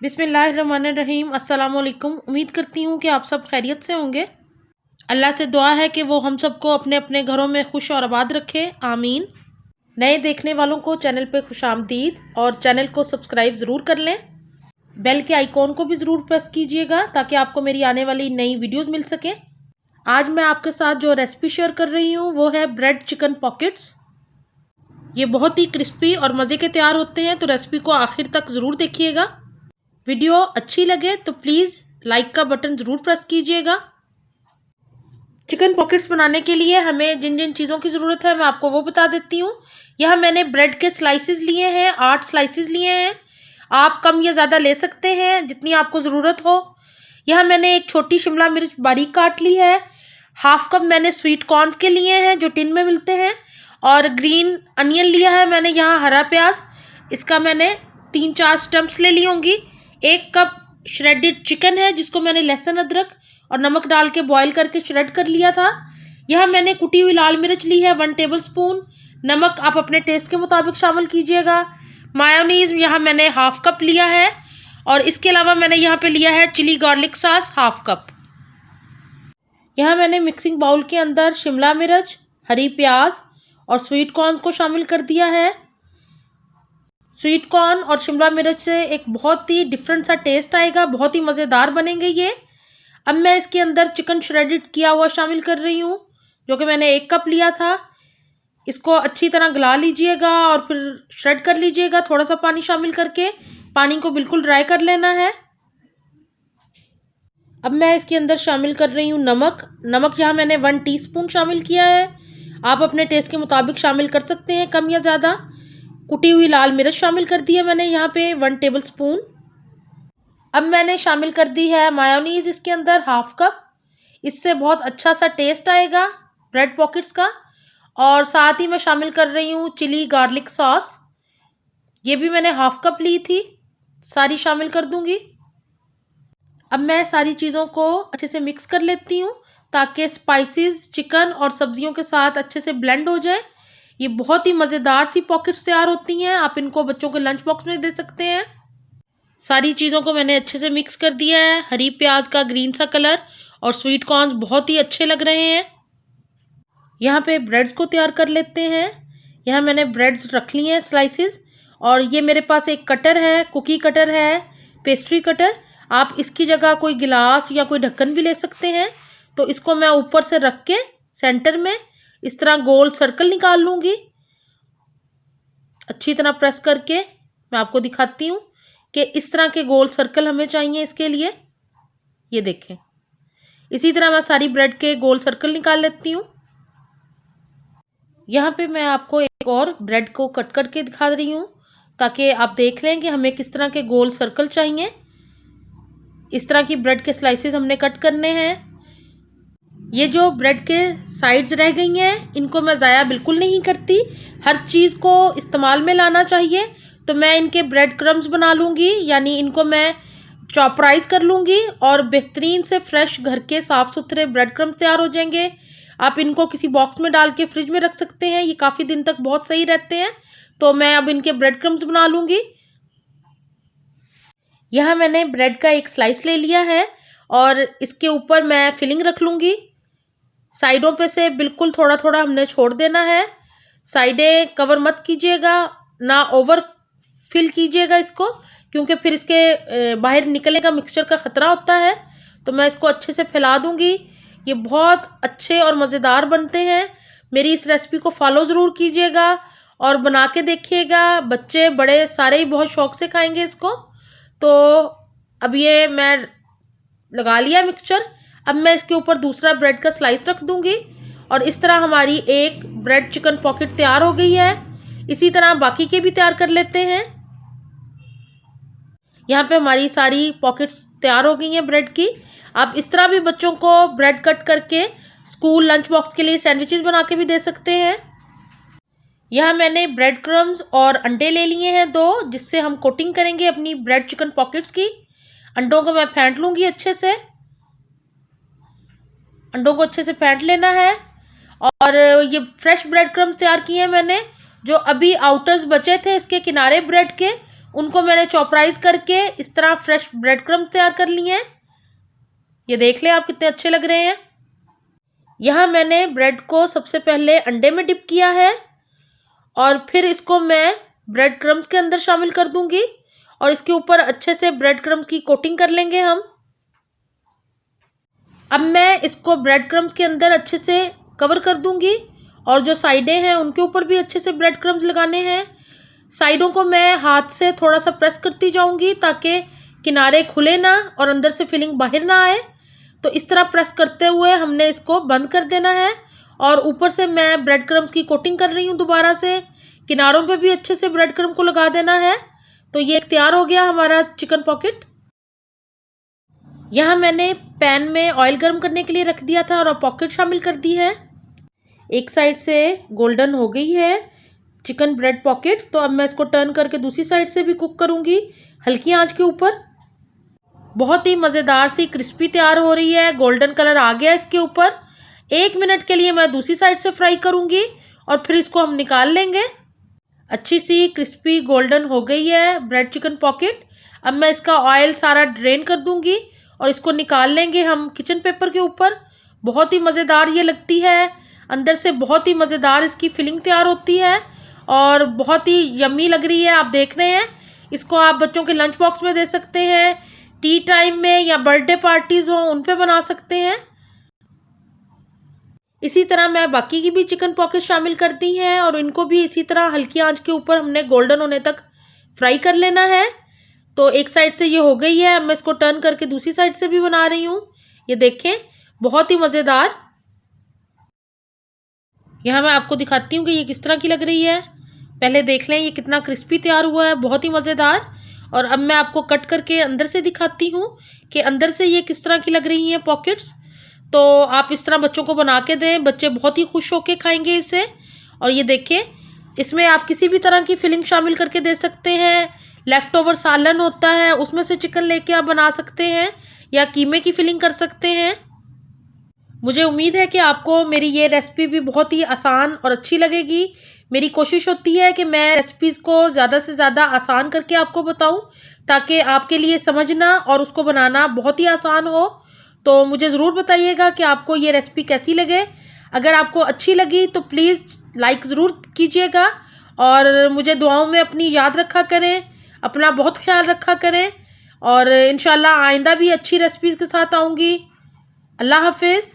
बिस्मिल्लाहिर्रहमानिर्रहीम। अस्सलाम वालेकुम। उम्मीद करती हूँ कि आप सब खैरियत से होंगे। अल्लाह से दुआ है कि वो हम सबको अपने अपने घरों में खुश और आबाद रखे, आमीन। नए देखने वालों को चैनल पे खुशामदीद और चैनल को सब्सक्राइब ज़रूर कर लें। बेल के आइकॉन को भी ज़रूर प्रेस कीजिएगा ताकि आपको मेरी आने वाली नई वीडियोज़ मिल सके। आज मैं आपके साथ जो रेसिपी शेयर कर रही हूँ वो है ब्रेड चिकन पॉकेट्स। ये बहुत ही क्रिस्पी और मज़े के तैयार होते हैं, तो रेसिपी को आखिर तक ज़रूर देखिएगा। वीडियो अच्छी लगे तो प्लीज़ लाइक का बटन ज़रूर प्रेस कीजिएगा। चिकन पॉकेट्स बनाने के लिए हमें जिन जिन चीज़ों की ज़रूरत है मैं आपको वो बता देती हूँ। यहाँ मैंने ब्रेड के स्लाइसेस लिए हैं, 8 स्लाइसेस लिए हैं। आप कम या ज़्यादा ले सकते हैं जितनी आपको ज़रूरत हो। यहाँ मैंने एक छोटी शिमला मिर्च बारीक काट ली है। हाफ कप मैंने स्वीट कॉर्न्स के लिए हैं जो टिन में मिलते हैं। और ग्रीन अनियन लिया है मैंने, यहाँ हरा प्याज, इसका मैंने 3-4 स्टम्प्स ले ली होंगी। 1 कप श्रेडेड चिकन है जिसको मैंने लहसुन अदरक और नमक डाल के बॉईल करके श्रेड कर लिया था। यहाँ मैंने कुटी हुई लाल मिर्च ली है 1 टेबलस्पून। नमक आप अपने टेस्ट के मुताबिक शामिल कीजिएगा। मायोनीज़ यहाँ मैंने हाफ कप लिया है। और इसके अलावा मैंने यहाँ पे लिया है chilli garlic sauce half cup. यहाँ मैंने मिक्सिंग बाउल के अंदर शिमला मिर्च, हरी प्याज और स्वीट कॉर्न्स को शामिल कर दिया है। स्वीट कॉर्न और शिमला मिर्च से एक बहुत ही डिफरेंट सा टेस्ट आएगा, बहुत ही मज़ेदार बनेंगे ये। अब मैं इसके अंदर चिकन श्रेडेड किया हुआ शामिल कर रही हूँ जो कि मैंने 1 कप लिया था। इसको अच्छी तरह गला लीजिएगा और फिर श्रेड कर लीजिएगा थोड़ा सा पानी शामिल करके। पानी को बिल्कुल ड्राई कर लेना है। अब मैं इसके अंदर शामिल कर रही हूँ नमक यहाँ मैंने 1 टीस्पून शामिल किया है। आप अपने टेस्ट के मुताबिक शामिल कर सकते हैं, कम या ज़्यादा। कुटी हुई लाल मिर्च शामिल कर दी है मैंने यहाँ पे 1 टेबलस्पून। अब मैंने शामिल कर दी है मायोनीज़ इसके अंदर हाफ कप। इससे बहुत अच्छा सा टेस्ट आएगा ब्रेड पॉकेट्स का। और साथ ही मैं शामिल कर रही हूँ चिली गार्लिक सॉस, ये भी मैंने हाफ कप ली थी, सारी शामिल कर दूँगी। अब मैं सारी चीज़ों को अच्छे से मिक्स कर लेती हूँ ताकि स्पाइसेस चिकन और सब्जियों के साथ अच्छे से ब्लेंड हो जाए। ये बहुत ही मज़ेदार सी पॉकेट्स तैयार होती हैं, आप इनको बच्चों के लंच बॉक्स में दे सकते हैं। सारी चीज़ों को मैंने अच्छे से मिक्स कर दिया है। हरी प्याज का ग्रीन सा कलर और स्वीट कॉर्न्स बहुत ही अच्छे लग रहे हैं। यहाँ पे ब्रेड्स को तैयार कर लेते हैं। यहाँ मैंने ब्रेड्स रख ली हैं स्लाइसेस। और ये मेरे पास एक कटर है, कुकी कटर है, पेस्ट्री कटर। आप इसकी जगह कोई गिलास या कोई ढक्कन भी ले सकते हैं। तो इसको मैं ऊपर से रख के सेंटर में इस तरह गोल सर्कल निकाल लूँगी। अच्छी तरह प्रेस करके मैं आपको दिखाती हूँ कि इस तरह के गोल सर्कल हमें चाहिए इसके लिए। ये देखें, इसी तरह मैं सारी ब्रेड के गोल सर्कल निकाल लेती हूँ। यहाँ पे मैं आपको एक और ब्रेड को कट करके दिखा रही हूँ ताकि आप देख लें कि हमें किस तरह के गोल सर्कल चाहिए। इस तरह की ब्रेड के स्लाइसेस हमने कट करने हैं। ये जो ब्रेड के साइड्स रह गई हैं इनको मैं ज़ाया बिल्कुल नहीं करती, हर चीज़ को इस्तेमाल में लाना चाहिए। तो मैं इनके ब्रेड क्रम्स बना लूँगी, यानी इनको मैं चॉपराइज कर लूँगी और बेहतरीन से फ्रेश घर के साफ़ सुथरे ब्रेड क्रम्स तैयार हो जाएंगे। आप इनको किसी बॉक्स में डाल के फ्रिज में रख सकते हैं, ये काफ़ी दिन तक बहुत सही रहते हैं। तो मैं अब इनके ब्रेड क्रम्स बना लूँगी। यहाँ मैंने ब्रेड का एक स्लाइस ले लिया है और इसके ऊपर मैं फिलिंग रख लूँगी। साइडों पे से बिल्कुल थोड़ा थोड़ा हमने छोड़ देना है। साइडें कवर मत कीजिएगा, ना ओवर फिल कीजिएगा इसको, क्योंकि फिर इसके बाहर निकलने का मिक्सचर का ख़तरा होता है। तो मैं इसको अच्छे से फैला दूँगी। ये बहुत अच्छे और मज़ेदार बनते हैं। मेरी इस रेसिपी को फॉलो ज़रूर कीजिएगा और बना के देखिएगा। बच्चे बड़े सारे ही बहुत शौक़ से खाएँगे इसको। तो अब ये मैं लगा लिया मिक्सचर। अब मैं इसके ऊपर दूसरा ब्रेड का स्लाइस रख दूंगी और इस तरह हमारी एक ब्रेड चिकन पॉकेट तैयार हो गई है। इसी तरह बाकी के भी तैयार कर लेते हैं। यहाँ पे हमारी सारी पॉकेट्स तैयार हो गई हैं ब्रेड की। आप इस तरह भी बच्चों को ब्रेड कट करके स्कूल लंच बॉक्स के लिए सैंडविचेस बना के भी दे सकते हैं। यहाँ मैंने ब्रेड क्रम्स और अंडे ले लिए हैं 2, जिससे हम कोटिंग करेंगे अपनी ब्रेड चिकन पॉकेट्स की। अंडों को मैं फेंट लूँगी अच्छे से। अंडों को अच्छे से फेंट लेना है। और ये फ्रेश ब्रेड क्रम्स तैयार किए हैं मैंने। जो अभी आउटर्स बचे थे इसके किनारे ब्रेड के, उनको मैंने चॉपराइज करके इस तरह फ्रेश ब्रेड क्रम्ब तैयार कर लिए हैं। ये देख लें आप कितने अच्छे लग रहे हैं। यहाँ मैंने ब्रेड को सबसे पहले अंडे में डिप किया है और फिर इसको मैं ब्रेड क्रम्ब्स के अंदर शामिल कर दूंगी और इसके ऊपर अच्छे से ब्रेड क्रम्ब्स की कोटिंग कर लेंगे हम। अब मैं इसको ब्रेड क्रम्ब्स के अंदर अच्छे से कवर कर दूंगी और जो साइडें हैं उनके ऊपर भी अच्छे से ब्रेड क्रम्ब्स लगाने हैं। साइडों को मैं हाथ से थोड़ा सा प्रेस करती जाऊंगी ताकि किनारे खुले ना और अंदर से फिलिंग बाहर ना आए। तो इस तरह प्रेस करते हुए हमने इसको बंद कर देना है और ऊपर से मैं ब्रेड क्रम्ब्स की कोटिंग कर रही हूँ दोबारा से। किनारों पे भी अच्छे से ब्रेड क्रम्ब को लगा देना है। तो ये तैयार हो गया हमारा चिकन पॉकेट। यहाँ मैंने पैन में ऑयल गर्म करने के लिए रख दिया था और पॉकेट शामिल कर दी है। एक साइड से गोल्डन हो गई है चिकन ब्रेड पॉकेट, तो अब मैं इसको टर्न करके दूसरी साइड से भी कुक करूँगी हल्की आंच के ऊपर। बहुत ही मज़ेदार सी क्रिस्पी तैयार हो रही है, गोल्डन कलर आ गया इसके ऊपर। 1 मिनट के लिए मैं दूसरी साइड से फ्राई करूँगी और फिर इसको हम निकाल लेंगे। अच्छी सी क्रिस्पी गोल्डन हो गई है ब्रेड चिकन पॉकेट। अब मैं इसका ऑयल सारा ड्रेन कर दूँगी और इसको निकाल लेंगे हम किचन पेपर के ऊपर। बहुत ही मज़ेदार ये लगती है, अंदर से बहुत ही मज़ेदार इसकी फिलिंग तैयार होती है और बहुत ही यम्मी लग रही है। आप देख रहे हैं, इसको आप बच्चों के लंच बॉक्स में दे सकते हैं, टी टाइम में या बर्थडे पार्टीज़ हो उन पे बना सकते हैं। इसी तरह मैं बाकी की भी चिकन पॉकेट शामिल कर दी हैं और इनको भी इसी तरह हल्की आंच के ऊपर हमने गोल्डन होने तक फ्राई कर लेना है। तो एक साइड से ये हो गई है, अब मैं इसको टर्न करके दूसरी साइड से भी बना रही हूँ। ये देखें, बहुत ही मज़ेदार। यहाँ मैं आपको दिखाती हूँ कि ये किस तरह की लग रही है। पहले देख लें ये कितना क्रिस्पी तैयार हुआ है, बहुत ही मज़ेदार। और अब मैं आपको कट करके अंदर से दिखाती हूँ कि अंदर से ये किस तरह की लग रही हैं पॉकेट्स। तो आप इस तरह बच्चों को बना के दें, बच्चे बहुत ही खुश होके खाएंगे इसे। और ये देखें, इसमें आप किसी भी तरह की फिलिंग शामिल करके दे सकते हैं। लेफ़्ट ओवर सालन होता है, उसमें से चिकन लेके आप बना सकते हैं या कीमे की फिलिंग कर सकते हैं। मुझे उम्मीद है कि आपको मेरी ये रेसिपी भी बहुत ही आसान और अच्छी लगेगी। मेरी कोशिश होती है कि मैं रेसिपीज़ को ज़्यादा से ज़्यादा आसान करके आपको बताऊं ताकि आपके लिए समझना और उसको बनाना बहुत ही आसान हो। तो मुझे ज़रूर बताइएगा कि आपको ये रेसिपी कैसी लगे। अगर आपको अच्छी लगी तो प्लीज़ लाइक ज़रूर कीजिएगा और मुझे दुआओं में अपनी याद रखा करें, अपना बहुत ख्याल रखा करें और इंशाल्लाह आइंदा भी अच्छी रेसिपीज़ के साथ आऊँगी। अल्लाह हाफिज़।